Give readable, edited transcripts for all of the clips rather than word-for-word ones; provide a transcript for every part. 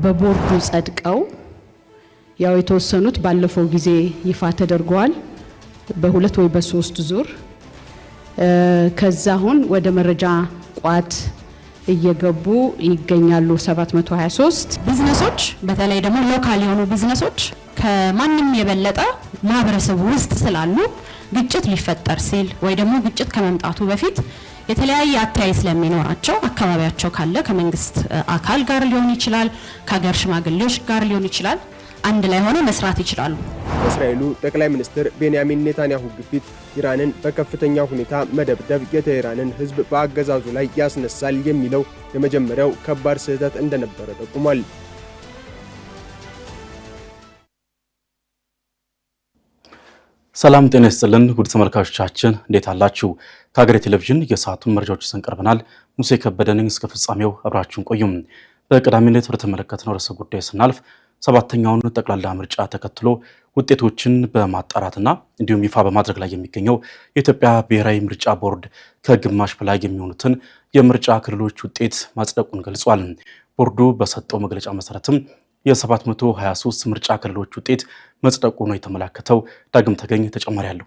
በቦርዱ ጸድቀው ያው የተወሰኑት ባለፈው ጊዜ ይፋ ተደርጓል በሁለት ወይ በሶስት ዙር ከዛሁን ወደ መረጃ ቋት እየገቡ ይገኛሉ 723 ቢዝነሶች በተለይ ደግሞ ሎካል የሆኑ ቢዝነሶች ከማንንም የበለጠ ማህበረሰቡ ውስጥ ስላሉ ግጭት ሊፈጠር ሲል ወይ ደግሞ ግጭት ከመምጣቱ በፊት የተለያየ አታይ ስለሚኖራቸው አካባቢያቸው ካለ ከመንግስት አካል ጋር ሊሆን ይችላል ከሀገር ሽማግሌዎች ጋር ሊሆን ይችላል አንድ ላይ ሆነ መስራት ይችላሉ። እስራኤሉ ጠቅላይ ሚኒስትር ቤንያሚን ኔታንያሁ ግፊት ኢራንን በከፍተኛ ሁኔታ መደብደብ የቴህራንን ህዝብ በአገዛዙ ላይ ያስነሳል የሚለው የመጀመሪያው ከባድ ስህተት እንደነበረ ጠቁሟል። ሰላም ጤና ይስጥልን ውድ ተመልካቾቻችን እንዴት አላችሁ? ከሀገሬ ቴሌቪዥን የሰዓቱን መረጃዎች ይዘን ቀርበናል። ሙሴ ከበደን እስከ ፍጻሜው አብራችሁን ቆዩም። በቀዳሚነት ወደ ተመለከትነው ርዕሰ ጉዳይ ስናልፍ ሰባተኛውን ጠቅላላ ምርጫ ተከትሎ ውጤቶችን በማጣራትና እንዲሁም ይፋ በማድረግ ላይ የሚገኘው የኢትዮጵያ ብሔራዊ ምርጫ ቦርድ ከግማሽ በላይ የሚሆኑትን የምርጫ ክልሎች ውጤት ማጽደቁን ገልጿል። ቦርዱ በሰጠው መግለጫ መሰረትም የ723 ምርጫ ክልሎች ውጤት መጽደቁ ነው የተመላከተው። ዳግም ተገኝ ተጨማሪ ያለው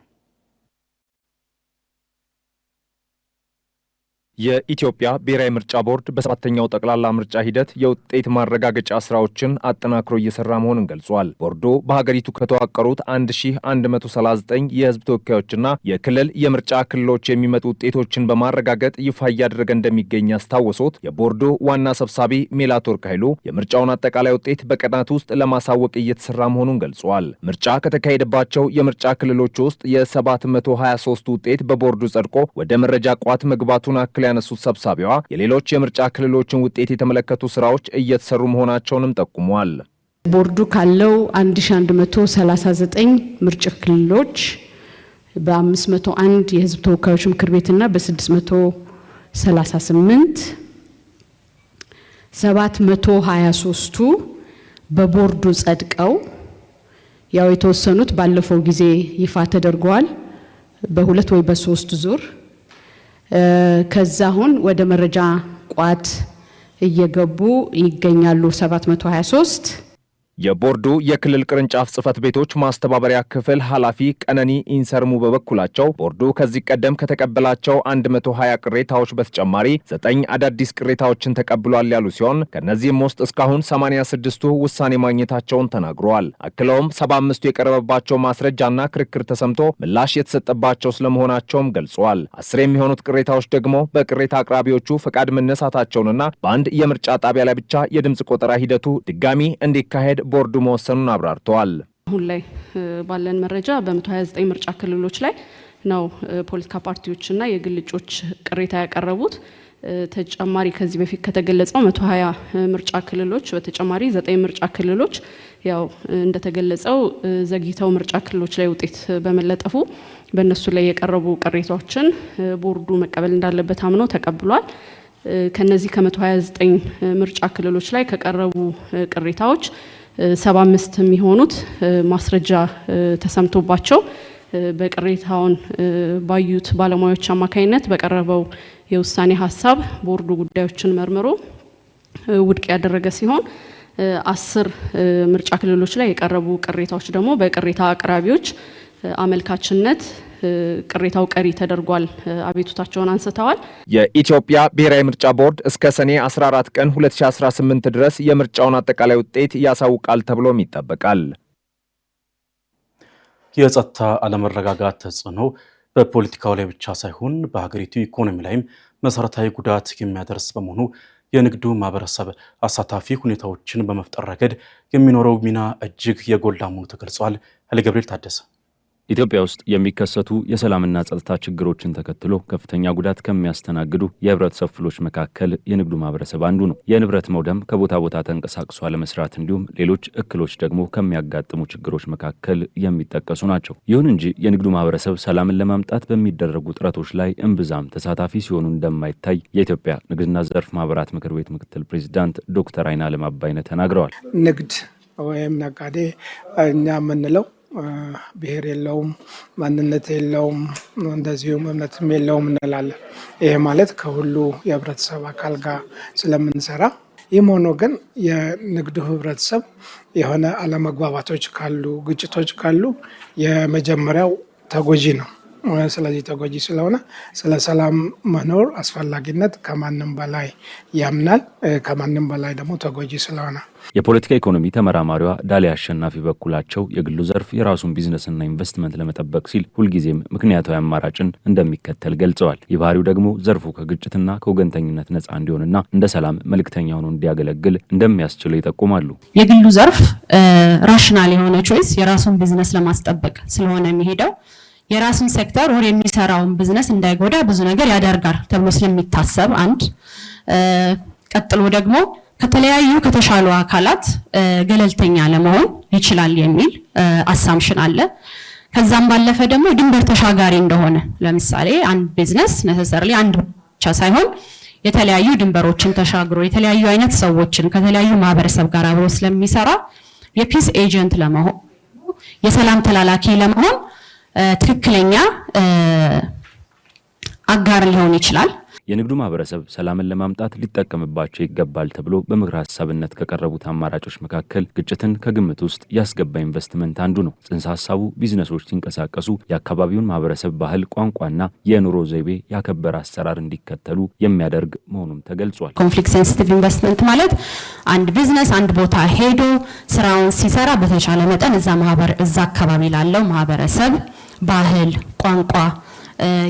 የኢትዮጵያ ብሔራዊ ምርጫ ቦርድ በሰባተኛው ጠቅላላ ምርጫ ሂደት የውጤት ማረጋገጫ ስራዎችን አጠናክሮ እየሰራ መሆኑን ገልጿል። ቦርዱ በሀገሪቱ ከተዋቀሩት 1139 የህዝብ ተወካዮችና የክልል የምርጫ ክልሎች የሚመጡ ውጤቶችን በማረጋገጥ ይፋ እያደረገ እንደሚገኝ ያስታወሱት የቦርዱ ዋና ሰብሳቢ ሜላትወርቅ ኃይሉ የምርጫውን አጠቃላይ ውጤት በቀናት ውስጥ ለማሳወቅ እየተሰራ መሆኑን ገልጿል። ምርጫ ከተካሄደባቸው የምርጫ ክልሎች ውስጥ የ723 ውጤት በቦርዱ ጸድቆ ወደ መረጃ ቋት መግባቱን አክል ያነሱት ሰብሳቢዋ የሌሎች የምርጫ ክልሎችን ውጤት የተመለከቱ ስራዎች እየተሰሩ መሆናቸውንም ጠቁመዋል። ቦርዱ ካለው 1139 ምርጫ ክልሎች በ501 የህዝብ ተወካዮች ምክር ቤትና በ638 723ቱ በቦርዱ ጸድቀው ያው የተወሰኑት ባለፈው ጊዜ ይፋ ተደርጓል በሁለት ወይ በሶስት ዙር ከዛሁን ወደ መረጃ ቋት እየገቡ ይገኛሉ 723 የቦርዱ የክልል ቅርንጫፍ ጽህፈት ቤቶች ማስተባበሪያ ክፍል ኃላፊ ቀነኒ ኢንሰርሙ በበኩላቸው ቦርዱ ከዚህ ቀደም ከተቀበላቸው 120 ቅሬታዎች በተጨማሪ 9 አዳዲስ ቅሬታዎችን ተቀብሏል ያሉ ሲሆን ከነዚህም ውስጥ እስካሁን 86ቱ ውሳኔ ማግኘታቸውን ተናግረዋል። አክለውም 75ቱ የቀረበባቸው ማስረጃና ክርክር ተሰምቶ ምላሽ የተሰጠባቸው ስለመሆናቸውም ገልጸዋል። 10 የሚሆኑት ቅሬታዎች ደግሞ በቅሬታ አቅራቢዎቹ ፈቃድ መነሳታቸውንና በአንድ የምርጫ ጣቢያ ላይ ብቻ የድምጽ ቆጠራ ሂደቱ ድጋሚ እንዲካሄድ ቦርዱ መወሰኑን አብራርተዋል። አሁን ላይ ባለን መረጃ በ129 ምርጫ ክልሎች ላይ ነው ፖለቲካ ፓርቲዎችና የግል እጩዎች ቅሬታ ያቀረቡት። ተጨማሪ ከዚህ በፊት ከተገለጸው 120 ምርጫ ክልሎች በተጨማሪ 9 ምርጫ ክልሎች ያው እንደተገለጸው ዘግይተው ምርጫ ክልሎች ላይ ውጤት በመለጠፉ በእነሱ ላይ የቀረቡ ቅሬታዎችን ቦርዱ መቀበል እንዳለበት አምኖ ተቀብሏል። ከነዚህ ከ129 ምርጫ ክልሎች ላይ ከቀረቡ ቅሬታዎች 75 የሚሆኑት ማስረጃ ተሰምቶባቸው በቅሬታውን ባዩት ባለሙያዎች አማካይነት በቀረበው የውሳኔ ሀሳብ ቦርዱ ጉዳዮችን መርምሮ ውድቅ ያደረገ ሲሆን 10 ምርጫ ክልሎች ላይ የቀረቡ ቅሬታዎች ደግሞ በቅሬታ አቅራቢዎች አመልካችነት ቅሬታው ቀሪ ተደርጓል አቤቱታቸውን አንስተዋል። የኢትዮጵያ ብሔራዊ ምርጫ ቦርድ እስከ ሰኔ 14 ቀን 2018 ድረስ የምርጫውን አጠቃላይ ውጤት ያሳውቃል ተብሎም ይጠበቃል። የጸጥታ አለመረጋጋት ተጽዕኖ በፖለቲካው ላይ ብቻ ሳይሆን በሀገሪቱ ኢኮኖሚ ላይም መሰረታዊ ጉዳት የሚያደርስ በመሆኑ የንግዱ ማህበረሰብ አሳታፊ ሁኔታዎችን በመፍጠር ረገድ የሚኖረው ሚና እጅግ የጎላ መሆኑ ተገልጿል። ኃይለ ገብርኤል ታደሰ ኢትዮጵያ ውስጥ የሚከሰቱ የሰላምና ጸጥታ ችግሮችን ተከትሎ ከፍተኛ ጉዳት ከሚያስተናግዱ የህብረተሰብ ክፍሎች መካከል የንግዱ ማህበረሰብ አንዱ ነው። የንብረት መውደም፣ ከቦታ ቦታ ተንቀሳቅሶ አለመስራት እንዲሁም ሌሎች እክሎች ደግሞ ከሚያጋጥሙ ችግሮች መካከል የሚጠቀሱ ናቸው። ይሁን እንጂ የንግዱ ማህበረሰብ ሰላምን ለማምጣት በሚደረጉ ጥረቶች ላይ እምብዛም ተሳታፊ ሲሆኑ እንደማይታይ የኢትዮጵያ ንግድና ዘርፍ ማህበራት ምክር ቤት ምክትል ፕሬዚዳንት ዶክተር አይናለም አባይነህ ተናግረዋል። ንግድ ወይም ነጋዴ እኛ የምንለው ብሔር የለውም፣ ማንነት የለውም፣ እንደዚሁም እምነትም የለውም እንላለን። ይሄ ማለት ከሁሉ የህብረተሰብ አካል ጋር ስለምንሰራ ይህም ሆኖ ግን የንግዱ ህብረተሰብ የሆነ አለመግባባቶች ካሉ፣ ግጭቶች ካሉ የመጀመሪያው ተጎጂ ነው። ስለዚህ ተጎጂ ስለሆነ ስለ ሰላም መኖር አስፈላጊነት ከማንም በላይ ያምናል። ከማንም በላይ ደግሞ ተጎጂ ስለሆነ የፖለቲካ ኢኮኖሚ ተመራማሪዋ ዳሊያ አሸናፊ በኩላቸው የግሉ ዘርፍ የራሱን ቢዝነስና ኢንቨስትመንት ለመጠበቅ ሲል ሁልጊዜም ምክንያታዊ አማራጭን እንደሚከተል ገልጸዋል። የባህሪው ደግሞ ዘርፉ ከግጭትና ከወገንተኝነት ነፃ እንዲሆንና እንደ ሰላም መልእክተኛ ሆኖ እንዲያገለግል እንደሚያስችለው ይጠቁማሉ። የግሉ ዘርፍ ራሽናል የሆነ ቾይስ የራሱን ቢዝነስ ለማስጠበቅ ስለሆነ የሚሄደው የራሱን ሴክተር ወር የሚሰራውን ቢዝነስ እንዳይጎዳ ብዙ ነገር ያደርጋል ተብሎ ስለሚታሰብ አንድ ቀጥሎ ደግሞ ከተለያዩ ከተሻሉ አካላት ገለልተኛ ለመሆን ይችላል የሚል አሳምፕሽን አለ። ከዛም ባለፈ ደግሞ ድንበር ተሻጋሪ እንደሆነ ለምሳሌ አንድ ቢዝነስ ነሰሰርሊ አንድ ብቻ ሳይሆን የተለያዩ ድንበሮችን ተሻግሮ የተለያዩ አይነት ሰዎችን ከተለያዩ ማህበረሰብ ጋር አብሮ ስለሚሰራ የፒስ ኤጀንት ለመሆን የሰላም ተላላኪ ለመሆን ትክክለኛ አጋር ሊሆን ይችላል። የንግዱ ማህበረሰብ ሰላምን ለማምጣት ሊጠቀምባቸው ይገባል ተብሎ በምክረ ሀሳብነት ከቀረቡት አማራጮች መካከል ግጭትን ከግምት ውስጥ ያስገባ ኢንቨስትመንት አንዱ ነው። ጽንሰ ሀሳቡ ቢዝነሶች ሲንቀሳቀሱ የአካባቢውን ማህበረሰብ ባህል፣ ቋንቋና የኑሮ ዘይቤ ያከበረ አሰራር እንዲከተሉ የሚያደርግ መሆኑም ተገልጿል። ኮንፍሊክት ሴንሲቲቭ ኢንቨስትመንት ማለት አንድ ቢዝነስ አንድ ቦታ ሄዶ ስራውን ሲሰራ በተቻለ መጠን እዛ አካባቢ ላለው ማህበረሰብ ባህል፣ ቋንቋ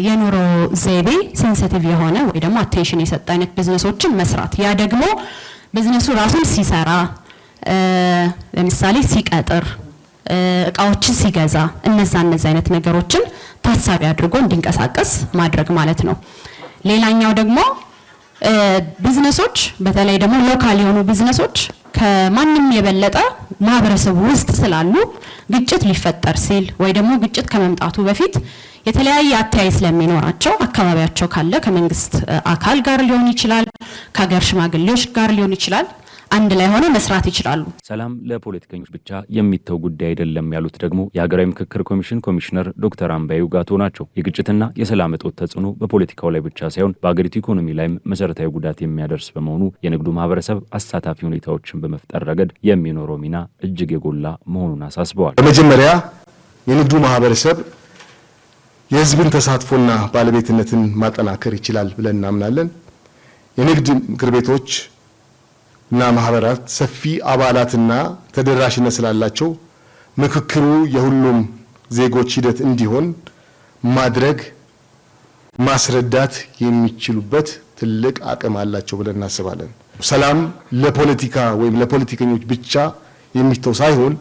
የኑሮ ዘይቤ ሴንሲቲቭ የሆነ ወይ ደግሞ አቴንሽን የሰጠ አይነት ቢዝነሶችን መስራት ያ ደግሞ ቢዝነሱ ራሱን ሲሰራ ለምሳሌ ሲቀጥር እቃዎችን ሲገዛ እነዛ አይነት ነገሮችን ታሳቢ አድርጎ እንዲንቀሳቀስ ማድረግ ማለት ነው። ሌላኛው ደግሞ ቢዝነሶች በተለይ ደግሞ ሎካል የሆኑ ቢዝነሶች ከማንም የበለጠ ማህበረሰቡ ውስጥ ስላሉ ግጭት ሊፈጠር ሲል ወይ ደግሞ ግጭት ከመምጣቱ በፊት የተለያየ አተያይ ስለሚኖራቸው አካባቢያቸው ካለ ከመንግስት አካል ጋር ሊሆን ይችላል፣ ከሀገር ሽማግሌዎች ጋር ሊሆን ይችላል፣ አንድ ላይ ሆነው መስራት ይችላሉ። ሰላም ለፖለቲከኞች ብቻ የሚተው ጉዳይ አይደለም ያሉት ደግሞ የሀገራዊ ምክክር ኮሚሽን ኮሚሽነር ዶክተር አምባዬ ውጋቶ ናቸው። የግጭትና የሰላም እጦት ተጽዕኖ በፖለቲካው ላይ ብቻ ሳይሆን በአገሪቱ ኢኮኖሚ ላይም መሰረታዊ ጉዳት የሚያደርስ በመሆኑ የንግዱ ማህበረሰብ አሳታፊ ሁኔታዎችን በመፍጠር ረገድ የሚኖረው ሚና እጅግ የጎላ መሆኑን አሳስበዋል። በመጀመሪያ የንግዱ ማህበረሰብ የህዝብን ተሳትፎና ባለቤትነትን ማጠናከር ይችላል ብለን እናምናለን። የንግድ ምክር ቤቶች እና ማህበራት ሰፊ አባላትና ተደራሽነት ስላላቸው ምክክሩ የሁሉም ዜጎች ሂደት እንዲሆን ማድረግ ማስረዳት የሚችሉበት ትልቅ አቅም አላቸው ብለን እናስባለን። ሰላም ለፖለቲካ ወይም ለፖለቲከኞች ብቻ የሚተው ሳይሆን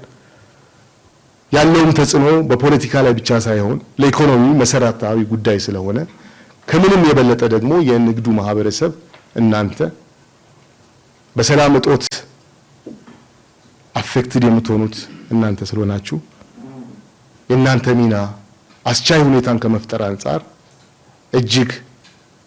ያለውን ተጽዕኖ በፖለቲካ ላይ ብቻ ሳይሆን ለኢኮኖሚ መሰረታዊ ጉዳይ ስለሆነ ከምንም የበለጠ ደግሞ የንግዱ ማህበረሰብ እናንተ በሰላም እጦት አፌክትድ የምትሆኑት እናንተ ስለሆናችሁ የእናንተ ሚና አስቻይ ሁኔታን ከመፍጠር አንጻር እጅግ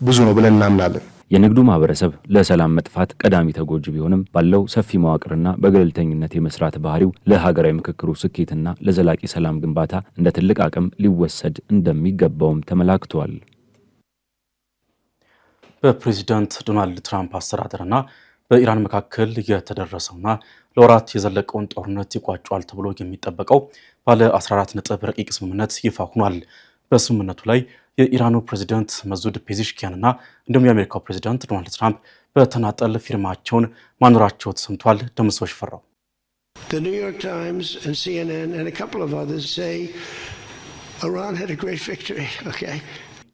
ብዙ ነው ብለን እናምናለን። የንግዱ ማህበረሰብ ለሰላም መጥፋት ቀዳሚ ተጎጂ ቢሆንም ባለው ሰፊ መዋቅርና በገለልተኝነት የመስራት ባህሪው ለሀገራዊ ምክክሩ ስኬትና ለዘላቂ ሰላም ግንባታ እንደ ትልቅ አቅም ሊወሰድ እንደሚገባውም ተመላክቷል። በፕሬዚዳንት ዶናልድ ትራምፕ አስተዳደርና በኢራን መካከል የተደረሰውና ለወራት የዘለቀውን ጦርነት ይቋጫል ተብሎ የሚጠበቀው ባለ 14 ነጥብ ረቂቅ ስምምነት ይፋ ሆኗል። በስምምነቱ ላይ የኢራኑ ፕሬዚዳንት መሱድ ፔዜሽኪያንና እንዲሁም የአሜሪካው ፕሬዚዳንት ዶናልድ ትራምፕ በተናጠል ፊርማቸውን ማኖራቸው ተሰምቷል። ደምሶሽ ፈራው The New York Times and CNN and a couple of others say Iran had a great victory. Okay.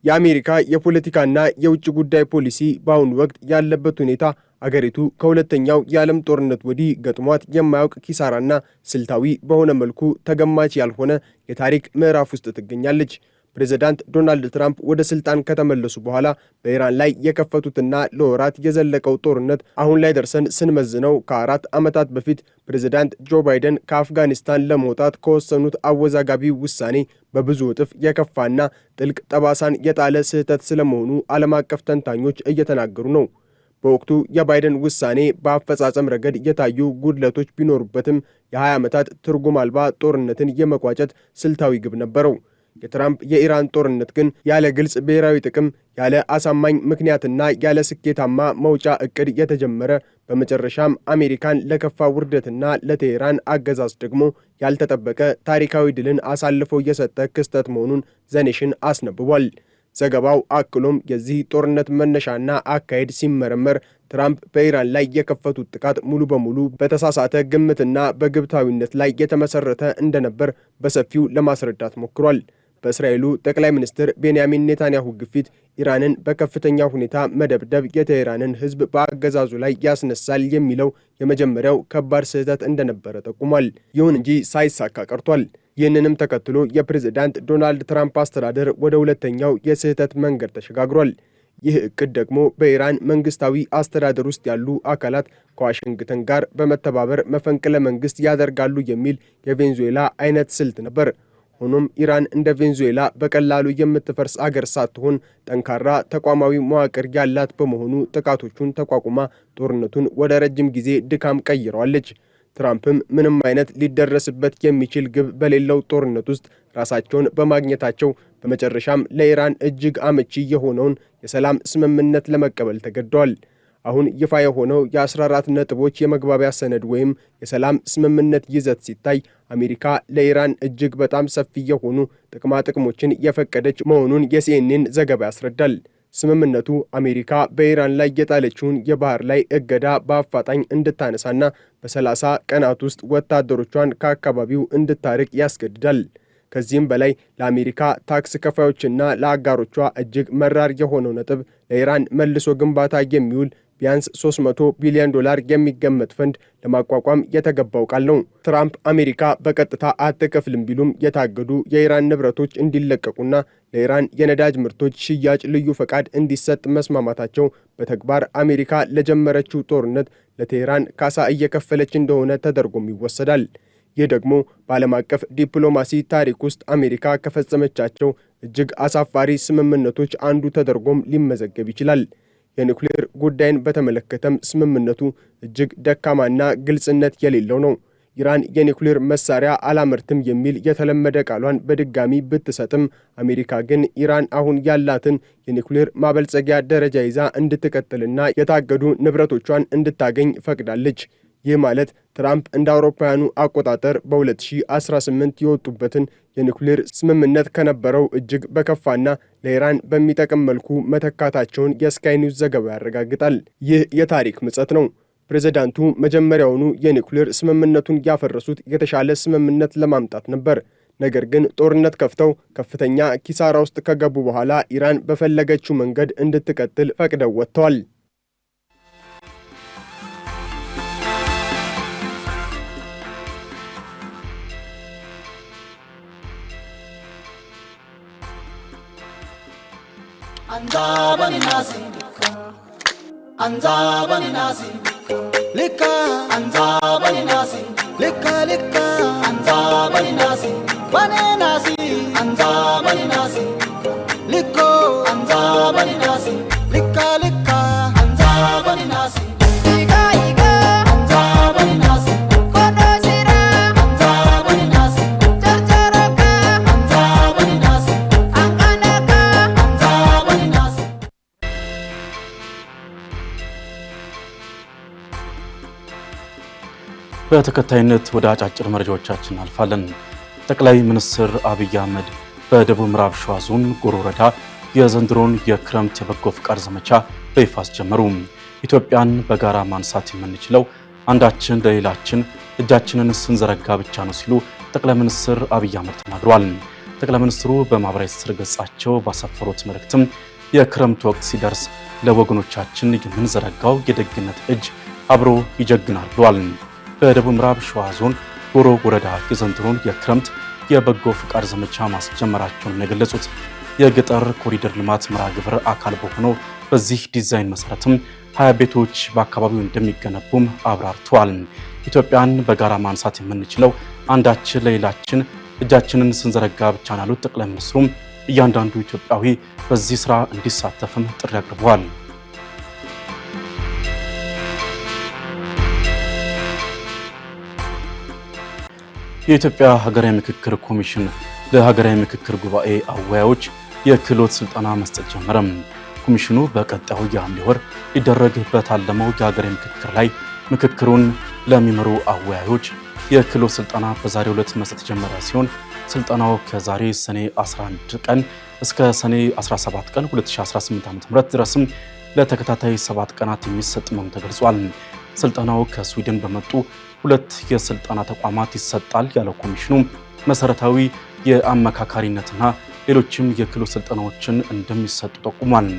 የአሜሪካ የፖለቲካና የውጭ ጉዳይ ፖሊሲ በአሁኑ ወቅት ያለበት ሁኔታ አገሪቱ ከሁለተኛው የዓለም ጦርነት ወዲህ ገጥሟት የማያውቅ ኪሳራና ስልታዊ በሆነ መልኩ ተገማች ያልሆነ የታሪክ ምዕራፍ ውስጥ ትገኛለች። ፕሬዝዳንት ዶናልድ ትራምፕ ወደ ስልጣን ከተመለሱ በኋላ በኢራን ላይ የከፈቱትና ለወራት የዘለቀው ጦርነት አሁን ላይ ደርሰን ስንመዝነው ከ4 ዓመታት በፊት ፕሬዝዳንት ጆ ባይደን ከአፍጋኒስታን ለመውጣት ከወሰኑት አወዛጋቢ ውሳኔ በብዙ እጥፍ የከፋና ጥልቅ ጠባሳን የጣለ ስህተት ስለመሆኑ ዓለም አቀፍ ተንታኞች እየተናገሩ ነው። በወቅቱ የባይደን ውሳኔ በአፈጻጸም ረገድ የታዩ ጉድለቶች ቢኖሩበትም የ20 ዓመታት ትርጉም አልባ ጦርነትን የመቋጨት ስልታዊ ግብ ነበረው። የትራምፕ የኢራን ጦርነት ግን ያለ ግልጽ ብሔራዊ ጥቅም፣ ያለ አሳማኝ ምክንያትና ያለ ስኬታማ መውጫ እቅድ የተጀመረ በመጨረሻም አሜሪካን ለከፋ ውርደትና ለቴህራን አገዛዝ ደግሞ ያልተጠበቀ ታሪካዊ ድልን አሳልፎ የሰጠ ክስተት መሆኑን ዘኔሽን አስነብቧል። ዘገባው አክሎም የዚህ ጦርነት መነሻና አካሄድ ሲመረመር ትራምፕ በኢራን ላይ የከፈቱት ጥቃት ሙሉ በሙሉ በተሳሳተ ግምትና በግብታዊነት ላይ የተመሰረተ እንደነበር በሰፊው ለማስረዳት ሞክሯል። በእስራኤሉ ጠቅላይ ሚኒስትር ቤንያሚን ኔታንያሁ ግፊት ኢራንን በከፍተኛ ሁኔታ መደብደብ የቴህራንን ሕዝብ በአገዛዙ ላይ ያስነሳል የሚለው የመጀመሪያው ከባድ ስህተት እንደነበረ ጠቁሟል። ይሁን እንጂ ሳይሳካ ቀርቷል። ይህንንም ተከትሎ የፕሬዝዳንት ዶናልድ ትራምፕ አስተዳደር ወደ ሁለተኛው የስህተት መንገድ ተሸጋግሯል። ይህ እቅድ ደግሞ በኢራን መንግስታዊ አስተዳደር ውስጥ ያሉ አካላት ከዋሽንግተን ጋር በመተባበር መፈንቅለ መንግስት ያደርጋሉ የሚል የቬንዙዌላ አይነት ስልት ነበር። ሆኖም ኢራን እንደ ቬንዙዌላ በቀላሉ የምትፈርስ አገር ሳትሆን ጠንካራ ተቋማዊ መዋቅር ያላት በመሆኑ ጥቃቶቹን ተቋቁማ ጦርነቱን ወደ ረጅም ጊዜ ድካም ቀይረዋለች። ትራምፕም ምንም አይነት ሊደረስበት የሚችል ግብ በሌለው ጦርነት ውስጥ ራሳቸውን በማግኘታቸው በመጨረሻም ለኢራን እጅግ አመቺ የሆነውን የሰላም ስምምነት ለመቀበል ተገደዋል። አሁን ይፋ የሆነው የ14 ነጥቦች የመግባቢያ ሰነድ ወይም የሰላም ስምምነት ይዘት ሲታይ አሜሪካ ለኢራን እጅግ በጣም ሰፊ የሆኑ ጥቅማ ጥቅሞችን የፈቀደች መሆኑን የሲኤንኤን ዘገባ ያስረዳል። ስምምነቱ አሜሪካ በኢራን ላይ የጣለችውን የባህር ላይ እገዳ በአፋጣኝ እንድታነሳና በ30 ቀናት ውስጥ ወታደሮቿን ከአካባቢው እንድታርቅ ያስገድዳል። ከዚህም በላይ ለአሜሪካ ታክስ ከፋዮችና ለአጋሮቿ እጅግ መራር የሆነው ነጥብ ለኢራን መልሶ ግንባታ የሚውል ቢያንስ $300 ቢሊዮን የሚገመት ፈንድ ለማቋቋም የተገባው ቃል ነው። ትራምፕ አሜሪካ በቀጥታ አትከፍልም ቢሉም የታገዱ የኢራን ንብረቶች እንዲለቀቁና ለኢራን የነዳጅ ምርቶች ሽያጭ ልዩ ፈቃድ እንዲሰጥ መስማማታቸው በተግባር አሜሪካ ለጀመረችው ጦርነት ለቴህራን ካሳ እየከፈለች እንደሆነ ተደርጎም ይወሰዳል። ይህ ደግሞ በዓለም አቀፍ ዲፕሎማሲ ታሪክ ውስጥ አሜሪካ ከፈጸመቻቸው እጅግ አሳፋሪ ስምምነቶች አንዱ ተደርጎም ሊመዘገብ ይችላል። የኒውክሌር ጉዳይን በተመለከተም ስምምነቱ እጅግ ደካማና ግልጽነት የሌለው ነው። ኢራን የኒውክሌር መሳሪያ አላመርትም የሚል የተለመደ ቃሏን በድጋሚ ብትሰጥም አሜሪካ ግን ኢራን አሁን ያላትን የኒውክሌር ማበልጸጊያ ደረጃ ይዛ እንድትቀጥልና የታገዱ ንብረቶቿን እንድታገኝ ፈቅዳለች። ይህ ማለት ትራምፕ እንደ አውሮፓውያኑ አቆጣጠር በ2018 የወጡበትን የኒውክሌር ስምምነት ከነበረው እጅግ በከፋና ለኢራን በሚጠቅም መልኩ መተካታቸውን የስካይ ኒውስ ዘገባ ያረጋግጣል። ይህ የታሪክ ምጸት ነው። ፕሬዝዳንቱ መጀመሪያውኑ የኒውክሌር ስምምነቱን ያፈረሱት የተሻለ ስምምነት ለማምጣት ነበር። ነገር ግን ጦርነት ከፍተው ከፍተኛ ኪሳራ ውስጥ ከገቡ በኋላ ኢራን በፈለገችው መንገድ እንድትቀጥል ፈቅደው ወጥተዋል። Anzabani nasi Anzabani nasi Lika Anzabani nasi Lika Lika Anzabani nasi Bani nasi Anzabani nasi Liko Anzabani nasi Lika Lika Anzabani nasi በተከታይነት ወደ አጫጭር መረጃዎቻችን አልፋለን። ጠቅላይ ሚኒስትር አብይ አህመድ በደቡብ ምዕራብ ሸዋ ዞን ጎሮ ወረዳ የዘንድሮን የክረምት የበጎ ፍቃድ ዘመቻ በይፋ አስጀመሩ። ኢትዮጵያን በጋራ ማንሳት የምንችለው አንዳችን ለሌላችን እጃችንን ስንዘረጋ ብቻ ነው ሲሉ ጠቅላይ ሚኒስትር አብይ አህመድ ተናግረዋል። ጠቅላይ ሚኒስትሩ በማህበራዊ ትስስር ገጻቸው ባሰፈሩት መልእክትም የክረምት ወቅት ሲደርስ ለወገኖቻችን የምንዘረጋው የደግነት እጅ አብሮ ይጀግናል ብለዋል። በደቡብ ምዕራብ ሸዋ ዞን ጎሮ ወረዳ የዘንድሮን የክረምት የበጎ ፍቃድ ዘመቻ ማስጀመራቸውን የገለጹት የገጠር ኮሪደር ልማት መርሃ ግብር አካል በሆነው በዚህ ዲዛይን መሰረትም 20 ቤቶች በአካባቢው እንደሚገነቡም አብራርተዋል። ኢትዮጵያን በጋራ ማንሳት የምንችለው አንዳችን ለሌላችን እጃችንን ስንዘረጋ ብቻ ነው ያሉት ጠቅላይ ሚኒስትሩም እያንዳንዱ ኢትዮጵያዊ በዚህ ስራ እንዲሳተፍም ጥሪ አቅርበዋል። የኢትዮጵያ ሀገራዊ ምክክር ኮሚሽን ለሀገራዊ ምክክር ጉባኤ አወያዮች የክህሎት ስልጠና መስጠት ጀመረ። ኮሚሽኑ በቀጣዩ የሐምሌ ወር ሊደረግ በታለመው የሀገራዊ ምክክር ላይ ምክክሩን ለሚመሩ አወያዮች የክህሎት ስልጠና በዛሬው ዕለት መስጠት ጀመረ ሲሆን ስልጠናው ከዛሬ ሰኔ 11 ቀን እስከ ሰኔ 17 ቀን 2018 ዓ.ም ድረስም ለተከታታይ 7 ቀናት የሚሰጥ መሆኑ ተገልጿል። ስልጠናው ከስዊድን በመጡ 2 የስልጠና ተቋማት ይሰጣል ያለው ኮሚሽኑ መሰረታዊ የአመካካሪነትና ሌሎችም የክህሎት ስልጠናዎችን እንደሚሰጡ ጠቁሟል።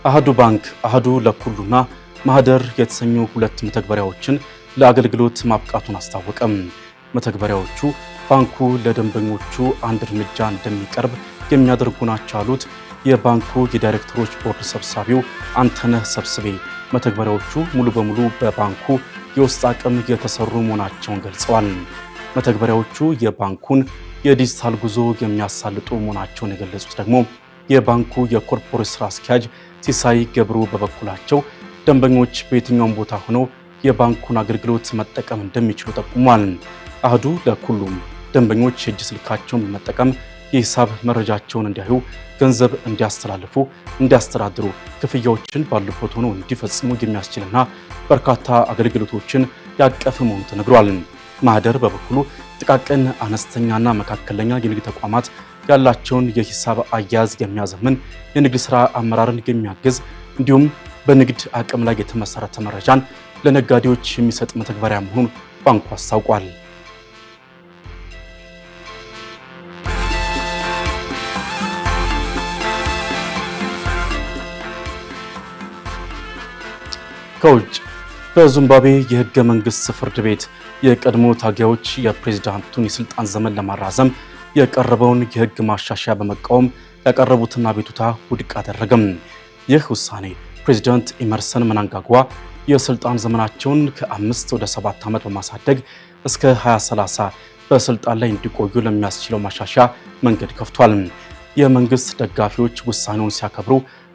አሃዱ ባንክ አሃዱ ለኩሉና ማህደር የተሰኙ 2 መተግበሪያዎችን ለአገልግሎት ማብቃቱን አስታወቀም። መተግበሪያዎቹ ባንኩ ለደንበኞቹ አንድ እርምጃ እንደሚቀርብ የሚያደርጉ ናቸው ያሉት የባንኩ የዳይሬክተሮች ቦርድ ሰብሳቢው አንተነህ ሰብስቤ መተግበሪያዎቹ ሙሉ በሙሉ በባንኩ የውስጥ አቅም የተሰሩ መሆናቸውን ገልጸዋል። መተግበሪያዎቹ የባንኩን የዲጂታል ጉዞ የሚያሳልጡ መሆናቸውን የገለጹት ደግሞ የባንኩ የኮርፖሬት ስራ አስኪያጅ ሲሳይ ገብሩ በበኩላቸው ደንበኞች በየትኛውም ቦታ ሆነው የባንኩን አገልግሎት መጠቀም እንደሚችሉ ጠቁሟል። አሃዱ ለኩሉም ደንበኞች የእጅ ስልካቸውን በመጠቀም የሂሳብ መረጃቸውን እንዲያዩ፣ ገንዘብ እንዲያስተላልፉ፣ እንዲያስተዳድሩ፣ ክፍያዎችን ባሉበት ሆነው እንዲፈጽሙ የሚያስችልና በርካታ አገልግሎቶችን ያቀፈ መሆኑ ተነግሯል። ማህደር በበኩሉ ጥቃቅን አነስተኛና መካከለኛ የንግድ ተቋማት ያላቸውን የሂሳብ አያያዝ የሚያዘምን የንግድ ሥራ አመራርን የሚያግዝ እንዲሁም በንግድ አቅም ላይ የተመሰረተ መረጃን ለነጋዴዎች የሚሰጥ መተግበሪያ መሆኑን ባንኩ አስታውቋል። ከውጭ በዚምባብዌ የህገ መንግስት ፍርድ ቤት የቀድሞ ታጋዮች የፕሬዝዳንቱን የስልጣን ዘመን ለማራዘም የቀረበውን የህግ ማሻሻያ በመቃወም ያቀረቡትን አቤቱታ ውድቅ አደረገም። ይህ ውሳኔ ፕሬዝዳንት ኤመርሰን መናንጋጓ የስልጣን ዘመናቸውን ከ5 ወደ 7 ዓመት በማሳደግ እስከ 2030 በስልጣን ላይ እንዲቆዩ ለሚያስችለው ማሻሻያ መንገድ ከፍቷል። የመንግስት ደጋፊዎች ውሳኔውን ሲያከብሩ፣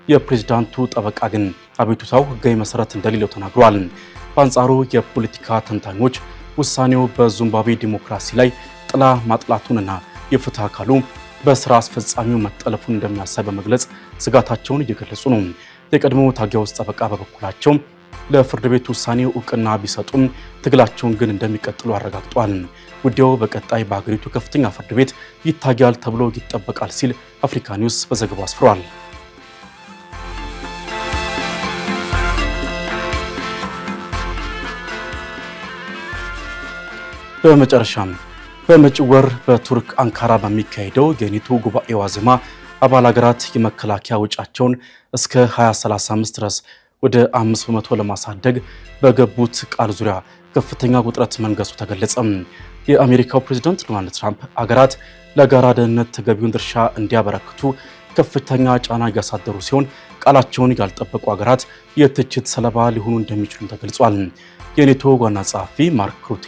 የፕሬዝዳንቱ ጠበቃ ግን አቤቱታው ህጋዊ መሰረት እንደሌለው ተናግሯል። በአንጻሩ የፖለቲካ ተንታኞች ውሳኔው በዚምባብዌ ዲሞክራሲ ላይ ጥላ ማጥላቱንና የፍትህ አካሉ በስራ አስፈጻሚው መጠለፉን እንደሚያሳይ በመግለጽ ስጋታቸውን እየገለጹ ነው። የቀድሞ ታጋዮች ጠበቃ በበኩላቸው ለፍርድ ቤት ውሳኔ እውቅና ቢሰጡም ትግላቸውን ግን እንደሚቀጥሉ አረጋግጧል። ጉዳዩ በቀጣይ በሀገሪቱ ከፍተኛ ፍርድ ቤት ይታያል ተብሎ ይጠበቃል ሲል አፍሪካ ኒውስ በዘገባው አስፍሯል። በመጨረሻም በመጪው ወር በቱርክ አንካራ በሚካሄደው የኔቶ ጉባኤ ዋዜማ አባል ሀገራት የመከላከያ ወጪያቸውን እስከ 2035 ድረስ ወደ 5% ለማሳደግ በገቡት ቃል ዙሪያ ከፍተኛ ውጥረት መንገሱ ተገለጸ። የአሜሪካው ፕሬዝዳንት ዶናልድ ትራምፕ ሀገራት ለጋራ ደህንነት ተገቢውን ድርሻ እንዲያበረክቱ ከፍተኛ ጫና እያሳደሩ ሲሆን ቃላቸውን ያልጠበቁ ሀገራት የትችት ሰለባ ሊሆኑ እንደሚችሉ ተገልጿል። የኔቶ ዋና ጸሐፊ ማርክ ሩቴ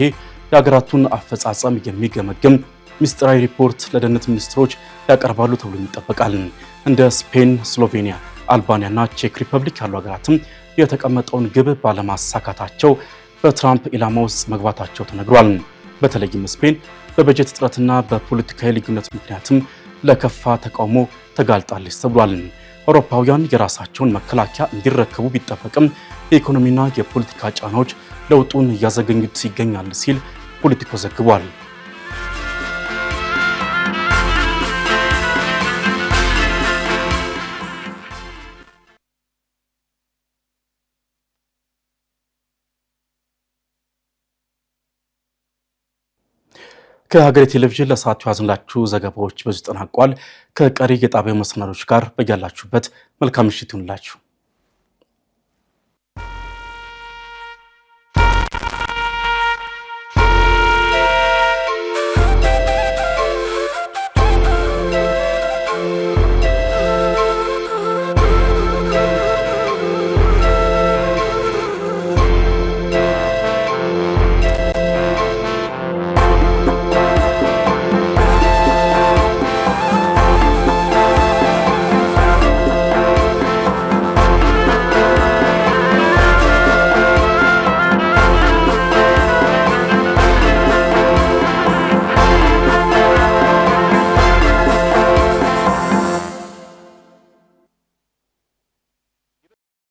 የሀገራቱን አፈጻጸም የሚገመግም ሚስጥራዊ ሪፖርት ለደህንነት ሚኒስትሮች ያቀርባሉ ተብሎ ይጠበቃል። እንደ ስፔን፣ ስሎቬኒያ፣ አልባኒያና ቼክ ሪፐብሊክ ያሉ ሀገራትም የተቀመጠውን ግብ ባለማሳካታቸው በትራምፕ ኢላማ ውስጥ መግባታቸው ተነግሯል። በተለይም ስፔን በበጀት እጥረትና በፖለቲካዊ ልዩነት ምክንያትም ለከፋ ተቃውሞ ተጋልጣለች ተብሏል። አውሮፓውያን የራሳቸውን መከላከያ እንዲረከቡ ቢጠበቅም የኢኮኖሚና የፖለቲካ ጫናዎች ለውጡን እያዘገኙት ይገኛል ሲል ፖለቲኮ ዘግቧል። ከሀገሬ ቴሌቪዥን ለሰዓቱ ያዝንላችሁ ዘገባዎች በዚህ ተጠናቋል። ከቀሪ የጣቢያው መሰናዶች ጋር በያላችሁበት መልካም ምሽት ይሁንላችሁ።